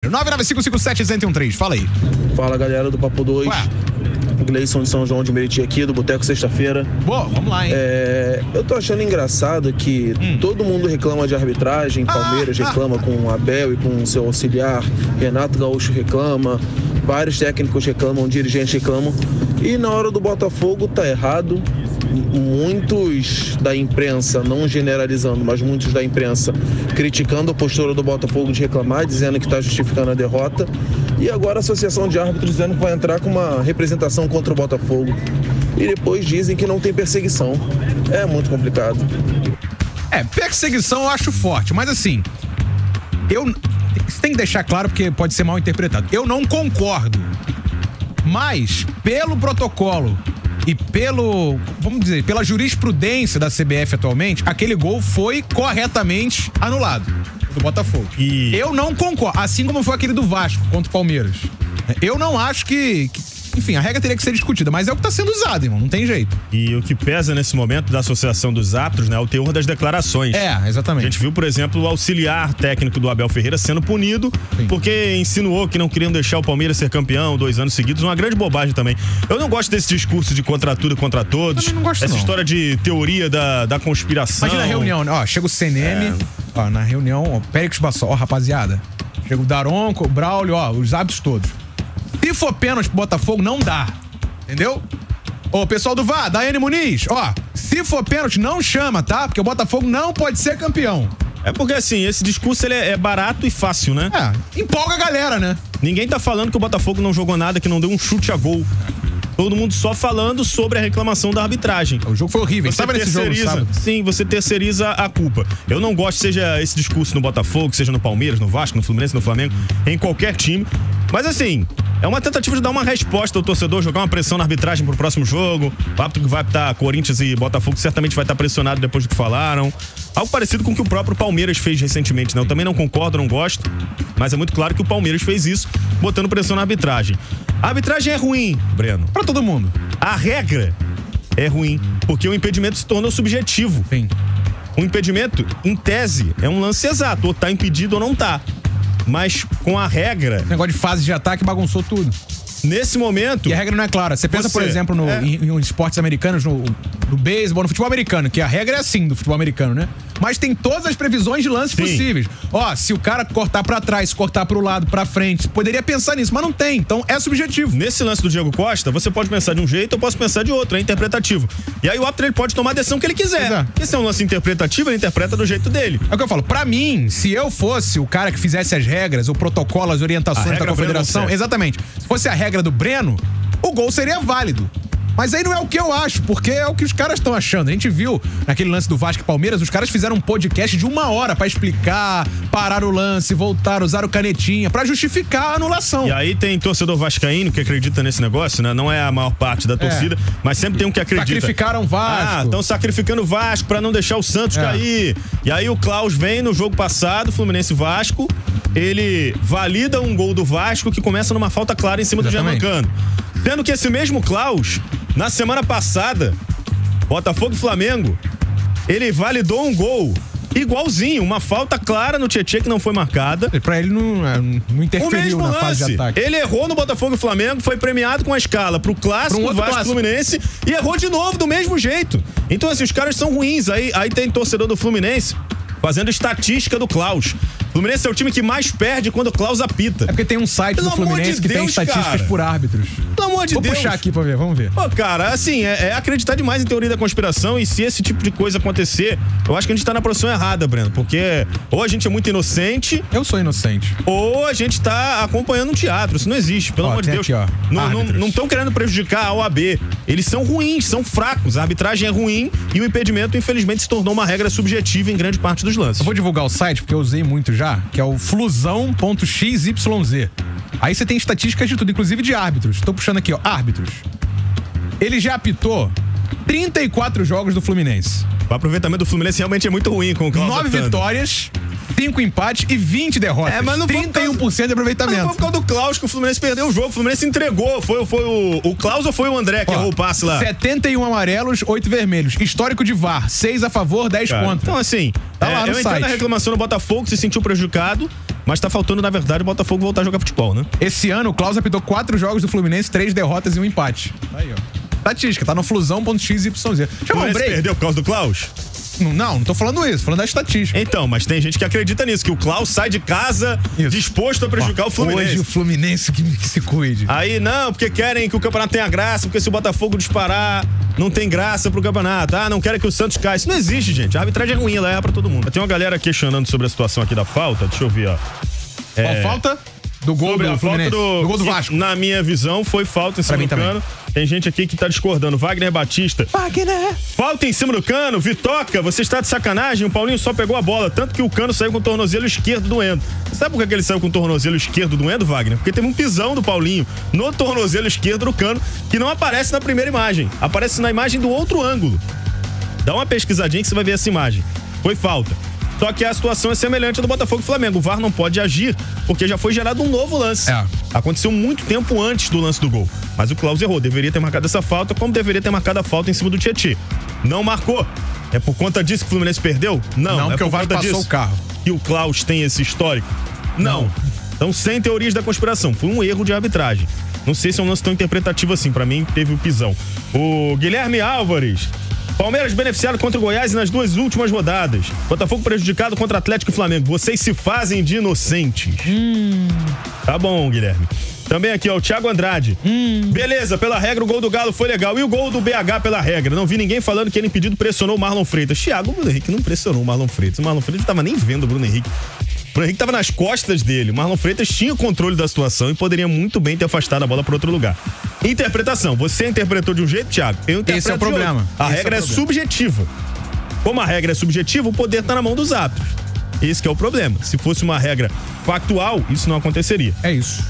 99557-1013, fala aí. Fala, galera do Papo 2. Gleison de São João de Meriti aqui, do Boteco Sexta-feira. Boa, vamos lá, hein? Eu tô achando engraçado que todo mundo reclama de arbitragem. Palmeiras reclama com o Abel e com o seu auxiliar. Renato Gaúcho reclama. Vários técnicos reclamam, dirigentes reclamam. E na hora do Botafogo tá errado. Muitos da imprensa, não generalizando, mas muitos da imprensa criticando a postura do Botafogo de reclamar, dizendo que está justificando a derrota. E agora a Associação de Árbitros dizendo que vai entrar com uma representação contra o Botafogo. E depois dizem que não tem perseguição. É muito complicado. Perseguição eu acho forte, mas assim, você tem que deixar claro porque pode ser mal interpretado. Eu não concordo, mas pelo protocolo e pela jurisprudência da CBF atualmente, aquele gol foi corretamente anulado do Botafogo. E eu não concordo, assim como foi aquele do Vasco contra o Palmeiras. Eu não acho que enfim, a regra teria que ser discutida, mas é o que está sendo usado, irmão, não tem jeito. E o que pesa nesse momento da Associação dos Árbitros, né, é o teor das declarações. Exatamente. A gente viu, por exemplo, o auxiliar técnico do Abel Ferreira sendo punido porque insinuou que não queriam deixar o Palmeiras ser campeão 2 anos seguidos, uma grande bobagem também. Eu não gosto desse discurso de contra tudo e contra todos. Eu não gosto, essa não. história de teoria da conspiração. Imagina a reunião, né? Chega o CNM, na reunião, Périx Bassol, rapaziada, chega o Daronco, o Braulio, os árbitros todos. Se for pênalti pro Botafogo, não dá. Entendeu? Pessoal do VAR, Daiane Muniz, se for pênalti, não chama, tá? Porque o Botafogo não pode ser campeão. É porque, assim, esse discurso ele é barato e fácil, né? Empolga a galera, né? Ninguém tá falando que o Botafogo não jogou nada, que não deu um chute a gol. Todo mundo só falando sobre a reclamação da arbitragem. O jogo foi horrível. Você terceiriza, sim, você terceiriza a culpa. Eu não gosto, seja esse discurso no Botafogo, seja no Palmeiras, no Vasco, no Fluminense, no Flamengo, em qualquer time. Mas assim, é uma tentativa de dar uma resposta ao torcedor, jogar uma pressão na arbitragem pro próximo jogo. O árbitro que vai apitar Corinthians e Botafogo certamente vai estar pressionado depois do que falaram. Algo parecido com o que o próprio Palmeiras fez recentemente, né? Eu também não concordo, não gosto, mas é muito claro que o Palmeiras fez isso, botando pressão na arbitragem. A arbitragem é ruim, Breno. Pra todo mundo. A regra é ruim, porque o impedimento se torna subjetivo. Sim. O impedimento, em tese, é um lance exato, ou tá impedido ou não tá. Mas com a regra... Negócio de fase de ataque bagunçou tudo. Nesse momento... E a regra não é clara. Você pensa, por exemplo, em esportes americanos, no beisebol, no futebol americano, que a regra é assim do futebol americano, né? Mas tem todas as previsões de lances possíveis. Se o cara cortar pra trás, se cortar pro lado, pra frente, poderia pensar nisso, mas não tem. Então é subjetivo. Nesse lance do Diego Costa, você pode pensar de um jeito, eu posso pensar de outro, é interpretativo. E aí o árbitro ele pode tomar a decisão que ele quiser. Esse é um lance interpretativo, ele interpreta do jeito dele. É o que eu falo. Pra mim, se eu fosse o cara que fizesse as regras, o protocolo, as orientações da confederação, exatamente. Se fosse a regra do Breno, o gol seria válido. Mas aí não é o que eu acho, porque é o que os caras estão achando. A gente viu naquele lance do Vasco e Palmeiras, os caras fizeram um podcast de 1 hora pra explicar, parar o lance, voltar, usar o canetinha, pra justificar a anulação. E aí tem torcedor vascaíno que acredita nesse negócio, né? Não é a maior parte da torcida, mas sempre tem um que acredita. Sacrificaram o Vasco. Estão sacrificando o Vasco pra não deixar o Santos cair. E aí o Klaus vem no jogo passado, Fluminense Vasco, ele valida um gol do Vasco que começa numa falta clara em cima do Germancano. Sendo que esse mesmo Klaus, na semana passada, Botafogo e Flamengo, ele validou um gol igualzinho, uma falta clara no Tietê que não foi marcada. Pra ele não interferiu na fase de ataque. Ele errou no Botafogo e Flamengo, foi premiado com a escala pro clássico, Vasco Fluminense, e errou de novo do mesmo jeito. Então assim, os caras são ruins. Aí tem torcedor do Fluminense fazendo estatística do Klaus. O Fluminense é o time que mais perde quando o Klaus apita. É porque tem um site do Fluminense que tem estatísticas por árbitros. Pelo amor de Deus. Vou puxar aqui pra ver, vamos ver. Cara, assim, é acreditar demais em teoria da conspiração, e se esse tipo de coisa acontecer, eu acho que a gente tá na posição errada, Breno, porque ou a gente é muito inocente... Eu sou inocente. Ou a gente tá acompanhando um teatro, isso não existe, pelo amor de Deus. Aqui, não estão querendo prejudicar a OAB. Eles são ruins, são fracos, a arbitragem é ruim e o impedimento, infelizmente, se tornou uma regra subjetiva em grande parte dos lances. Eu vou divulgar o site, porque eu usei muito já, que é o flusão.xyz. Aí você tem estatísticas de tudo, inclusive de árbitros. Tô puxando aqui, árbitros. Ele já apitou 34 jogos do Fluminense. O aproveitamento do Fluminense realmente é muito ruim com o Klaus. 9 vitórias, 5 empates e 20 derrotas. Mas não 31% de aproveitamento. Mas não foi por causa do Klaus que o Fluminense perdeu o jogo. O Fluminense entregou. Foi o Klaus ou foi o André que errou o passe lá? 71 amarelos, 8 vermelhos. Histórico de VAR, 6 a favor, 10 contra. Então assim, tá lá no eu entendo a reclamação do Botafogo, que se sentiu prejudicado, Mas tá faltando, na verdade, o Botafogo voltar a jogar futebol, né? Esse ano, o Klaus apitou 4 jogos do Fluminense, 3 derrotas e 1 empate. Aí, ó. Estatística, tá no flusão.xyz. Mas perdeu por causa do Klaus? Não tô falando isso, falando da estatística. Então, mas tem gente que acredita nisso, que o Klaus sai de casa disposto a prejudicar o Fluminense. Hoje o Fluminense que se cuide. Aí não, porque querem que o campeonato tenha graça, porque se o Botafogo disparar, não tem graça pro campeonato. Ah, não querem que o Santos caia. Isso não existe, gente. A arbitragem é ruim, ela é pra todo mundo. Tem uma galera questionando sobre a situação aqui da falta. Deixa eu ver, ó. Qual falta? Do gol do Fluminense. Do gol do Vasco. Na minha visão, foi falta em cima do Cano. Tem gente aqui que tá discordando. Wagner Batista. Wagner! Falta em cima do Cano. Vitoca, você está de sacanagem. O Paulinho só pegou a bola. Tanto que o Cano saiu com o tornozelo esquerdo doendo. Sabe por que ele saiu com o tornozelo esquerdo doendo, Wagner? Porque teve um pisão do Paulinho no tornozelo esquerdo do Cano, que não aparece na primeira imagem. Aparece na imagem do outro ângulo. Dá uma pesquisadinha que você vai ver essa imagem. Foi falta. Só que a situação é semelhante à do Botafogo e Flamengo. O VAR não pode agir, porque já foi gerado um novo lance. Aconteceu muito tempo antes do lance do gol. Mas o Klaus errou. Deveria ter marcado essa falta, como deveria ter marcado a falta em cima do Tietê. Não marcou. É por conta disso que o Fluminense perdeu? Não, porque é por o VAR conta passou disso o carro. que o Klaus tem esse histórico? Não. Então, sem teorias da conspiração. Foi um erro de arbitragem. Não sei se é um lance tão interpretativo assim. Pra mim, teve o pisão. O Guilherme Álvares. Palmeiras beneficiado contra o Goiás nas 2 últimas rodadas. Botafogo prejudicado contra Atlético e Flamengo. Vocês se fazem de inocentes. Tá bom, Guilherme. Também aqui, ó, o Thiago Andrade. Beleza, pela regra o gol do Galo foi legal. E o gol do BH pela regra? Não vi ninguém falando que ele impedido pressionou o Marlon Freitas. Thiago, o Bruno Henrique não pressionou o Marlon Freitas. O Marlon Freitas não tava nem vendo o Bruno Henrique. O Bruno Henrique tava nas costas dele. O Marlon Freitas tinha o controle da situação e poderia muito bem ter afastado a bola para outro lugar. Interpretação. Você interpretou de um jeito, Thiago? Eu interpreto Esse é o problema. A regra é subjetiva. Como a regra é subjetiva, o poder tá na mão dos árbitros. Esse que é o problema. Se fosse uma regra factual, isso não aconteceria. É isso.